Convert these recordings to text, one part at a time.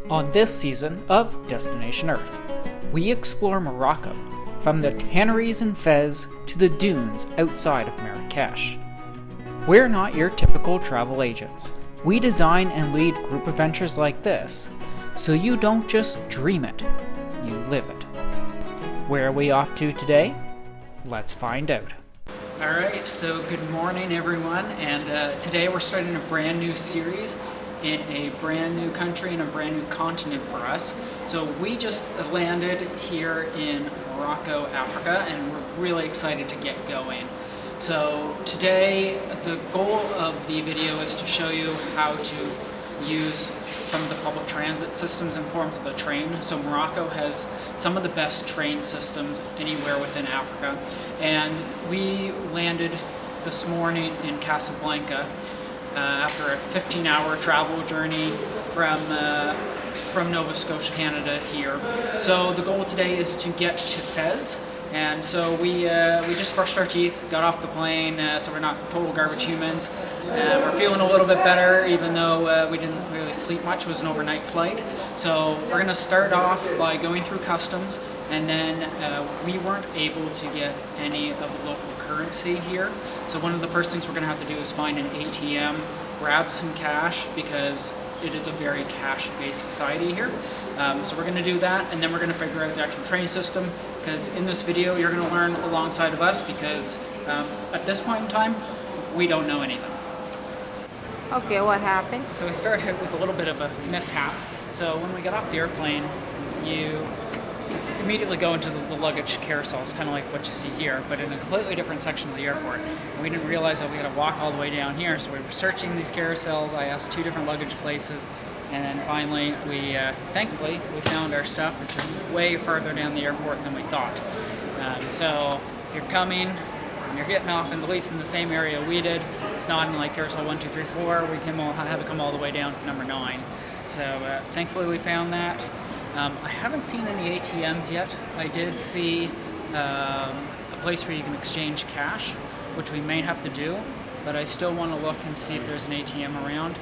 On this season of Destination Earth, we explore Morocco, from the tanneries in Fez to the dunes outside of Marrakesh. We're not your typical travel agents. We design and lead group adventures like this, so you don't just dream it, you live it. Where are we off to today? Let's find out. Alright, so good morning everyone, and today we're starting a brand new series in a brand new country and a brand new continent for us. So we just landed here in Morocco, Africa, and we're really excited to get going. So today the goal of the video is to show you how to use some of the public transit systems and forms of the train. So Morocco has some of the best train systems anywhere within Africa, and we landed this morning in Casablanca after a 15-hour travel journey from Nova Scotia, Canada here. So the goal today is to get to Fez, and so we just brushed our teeth, got off the plane, so we're not total garbage humans. We're feeling a little bit better, even though we didn't really sleep much. It was an overnight flight. So we're going to start off by going through customs, and then we weren't able to get any of the local currency here. So one of the first things we're going to have to do is find an ATM, grab some cash, because it is a very cash-based society here. So we're going to do that, and then we're going to figure out the actual train system, because in this video you're going to learn alongside of us, because at this point in time we don't know anything. Okay, what happened? So we started with a little bit of a mishap. So when we got off the airplane, you immediately go into the luggage carousel. It's kind of like what you see here, but in a completely different section of the airport. And we didn't realize that we had to walk all the way down here, so we were searching these carousels. I asked 2 different luggage places, and then finally, thankfully, we found our stuff. It's just way farther down the airport than we thought. So if you're coming, and you're getting off at least in the same area we did, it's not in like carousel 1, 2, 3, 4. We can have to come all the way down to number 9. So thankfully we found that. I haven't seen any ATMs yet. I did see a place where you can exchange cash, which we may have to do, but I still want to look and see if there's an ATM around.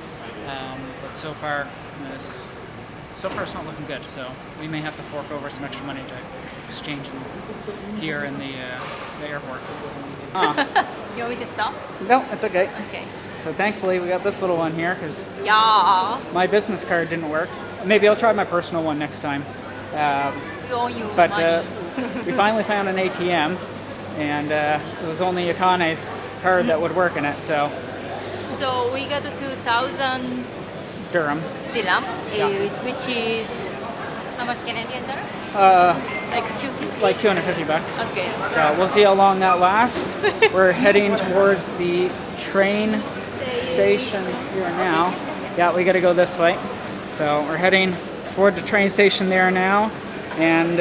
But so far it's not looking good, so we may have to fork over some extra money to exchange them here in the airport. You want me to stop? No, it's okay. Okay. So thankfully we got this little one here, because Yeah. my business card didn't work. Maybe I'll try my personal one next time. We owe you But money. we finally found an ATM, and it was only Akane's card that would work in it, so So we got to 2,000 Durham. dirham, Yeah. which is how much Canadian dollar? Like 250? Like $250. Okay. So we'll see how long that lasts. We're heading towards the train station here now. Yeah, we got to go this way. So we're heading toward the train station there now, and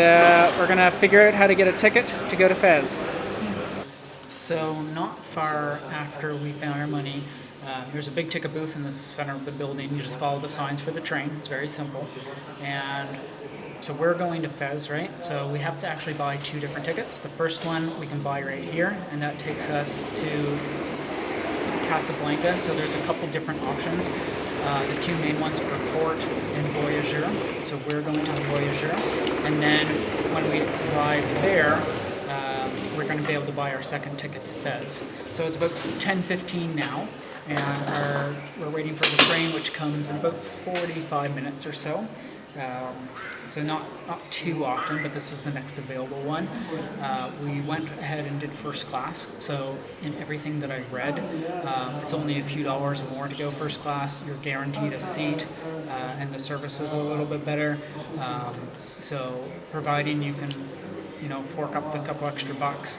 we're gonna figure out how to get a ticket to go to Fez. So not far after we found our money, there's a big ticket booth in the center of the building. You just follow the signs for the train. It's very simple. And so we're going to Fez, right? So we have to actually buy 2 different tickets. The first one we can buy right here, and that takes us to Casablanca. So there's a couple different options. The 2 main ones are Port and Voyageur. So we're going to the Voyageur. And then when we arrive there, we're going to be able to buy our second ticket to Fez. So it's about 10:15 now, and we're waiting for the train, which comes in about 45 minutes or so. So not too often, but this is the next available one. We went ahead and did first class, so in everything that I read, it's only a few dollars more to go first class. You're guaranteed a seat, and the service is a little bit better. So providing you can, fork up the couple extra bucks,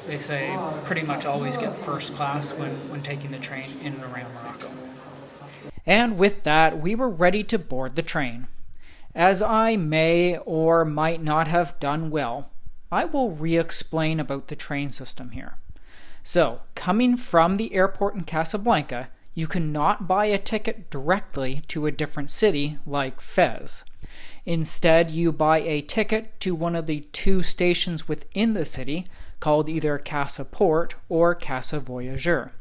they say pretty much always get first class when taking the train in and around Morocco. And with that, we were ready to board the train. As I may or might not have done well, I will re-explain about the train system here. So, coming from the airport in Casablanca, you cannot buy a ticket directly to a different city like Fez. Instead, you buy a ticket to one of the 2 stations within the city, called either Casa Port or Casa Voyageur.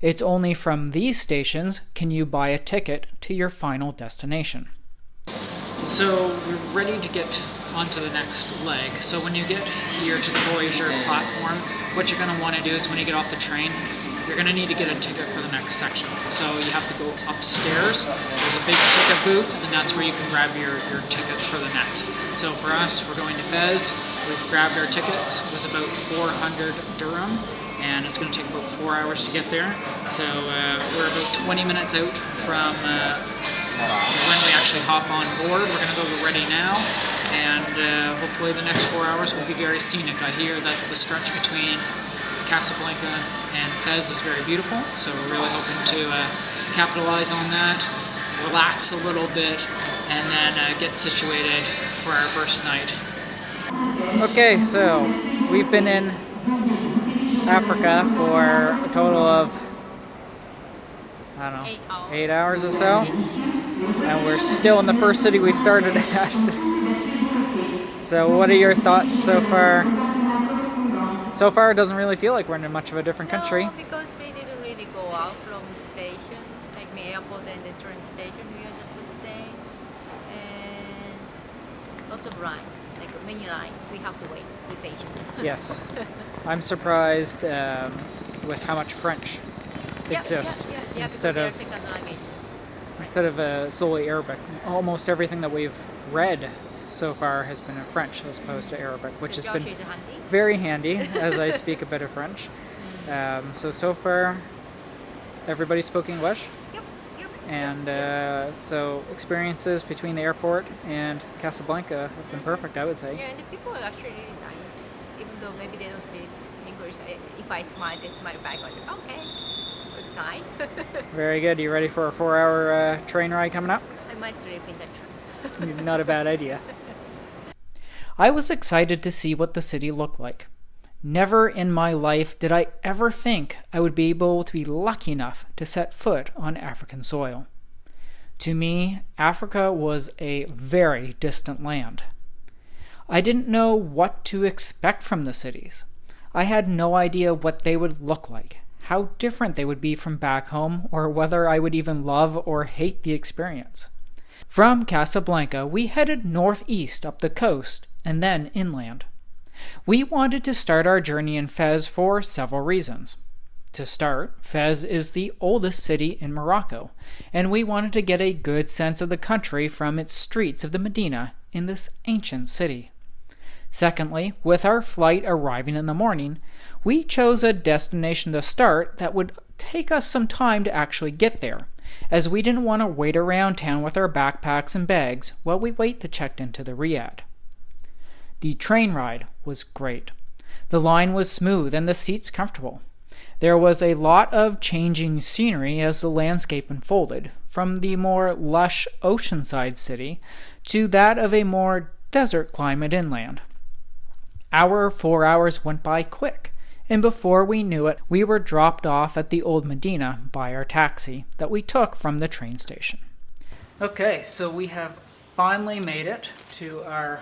It's only from these stations can you buy a ticket to your final destination. So we're ready to get onto the next leg. So when you get here to the Voyager platform, what you're going to want to do is when you get off the train, you're going to need to get a ticket for the next section. So you have to go upstairs. There's a big ticket booth, and that's where you can grab your tickets for the next. So for us, we're going to Fez. We've grabbed our tickets. It was about 400 dirham, and it's going to take about 4 hours to get there. So we're about 20 minutes out from when we actually hop on board. We're going to go ready now, and hopefully the next 4 hours will be very scenic. I hear that the stretch between Casablanca and Fez is very beautiful, so we're really hoping to capitalize on that, relax a little bit, and then get situated for our first night. Okay, so we've been in Africa for a total of, I don't know, 8 hours or so, and we're still in the first city we started at. So what are your thoughts so far? So far, it doesn't really feel like we're in much of a different country. No, because we didn't really go out from the station, like the airport and the train station. We are just staying, and lots of line, like many lines. We have to wait, be patient. Yes, I'm surprised with how much French exists instead of solely Arabic. Almost everything that we've read so far has been in French as opposed to Arabic, which has been very handy as I speak a bit of French. So far, everybody spoke English. Yep. And so experiences between the airport and Casablanca have been perfect, I would say. Yeah, and the people are actually really nice, even though maybe they don't speak English. If I smile, they smile back. I say, okay, good sign. Very good. You ready for a 4-hour train ride coming up? I might sleep in the train. Not a bad idea. I was excited to see what the city looked like. Never in my life did I ever think I would be able to be lucky enough to set foot on African soil. To me, Africa was a very distant land. I didn't know what to expect from the cities. I had no idea what they would look like, how different they would be from back home, or whether I would even love or hate the experience. From Casablanca, we headed northeast up the coast and then inland. We wanted to start our journey in Fez for several reasons. To start, Fez is the oldest city in Morocco, and we wanted to get a good sense of the country from its streets of the Medina in this ancient city. Secondly, with our flight arriving in the morning, we chose a destination to start that would take us some time to actually get there, as we didn't want to wait around town with our backpacks and bags while we wait to check into the riad. The train ride was great. The line was smooth and the seats comfortable. There was a lot of changing scenery as the landscape unfolded, from the more lush oceanside city to that of a more desert climate inland. Our 4 hours went by quick, and before we knew it, we were dropped off at the old Medina by our taxi that we took from the train station. Okay, so we have finally made it to our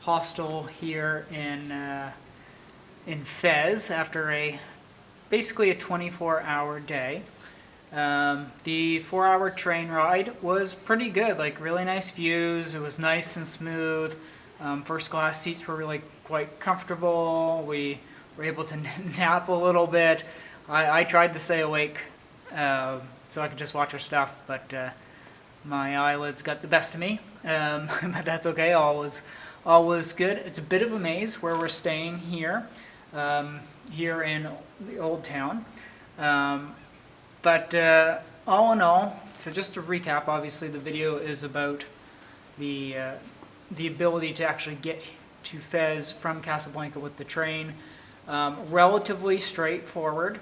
hostel here in Fez after basically a 24-hour day. The 4-hour train ride was pretty good, like really nice views. It was nice and smooth. First class seats were really quite comfortable. We were able to nap a little bit. I tried to stay awake so I could just watch our stuff, but my eyelids got the best of me. But that's okay. All was good. It's a bit of a maze where we're staying here in the old town. But all in all, so just to recap, obviously the video is about the ability to actually get to Fez from Casablanca with the train. Relatively straightforward.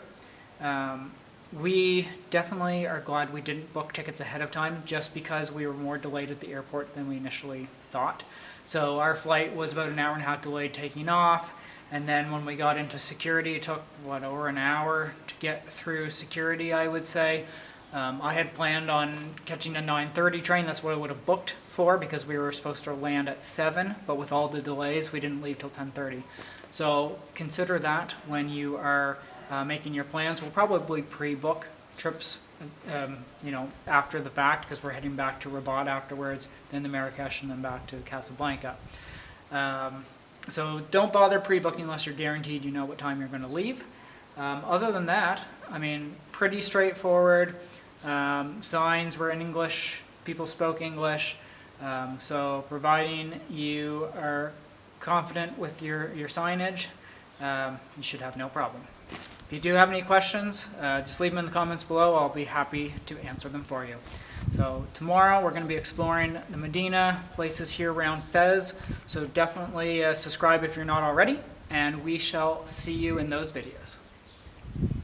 We definitely are glad we didn't book tickets ahead of time, just because we were more delayed at the airport than we initially thought. So our flight was about an hour and a half delayed taking off, and then when we got into security, it took, over an hour to get through security, I would say. I had planned on catching a 9:30 train. That's what I would have booked for, because we were supposed to land at 7, but with all the delays, we didn't leave till 10:30. So consider that when you are making your plans. We'll probably pre-book trips, after the fact, because we're heading back to Rabat afterwards, then to Marrakesh, and then back to Casablanca. So don't bother pre-booking unless you're guaranteed you know what time you're going to leave. Other than that, I mean, pretty straightforward. Signs were in English, people spoke English, so providing you are confident with your signage, you should have no problem. If you do have any questions, just leave them in the comments below. I'll be happy to answer them for you. So tomorrow we're going to be exploring the Medina, places here around Fez, so definitely subscribe if you're not already, and we shall see you in those videos.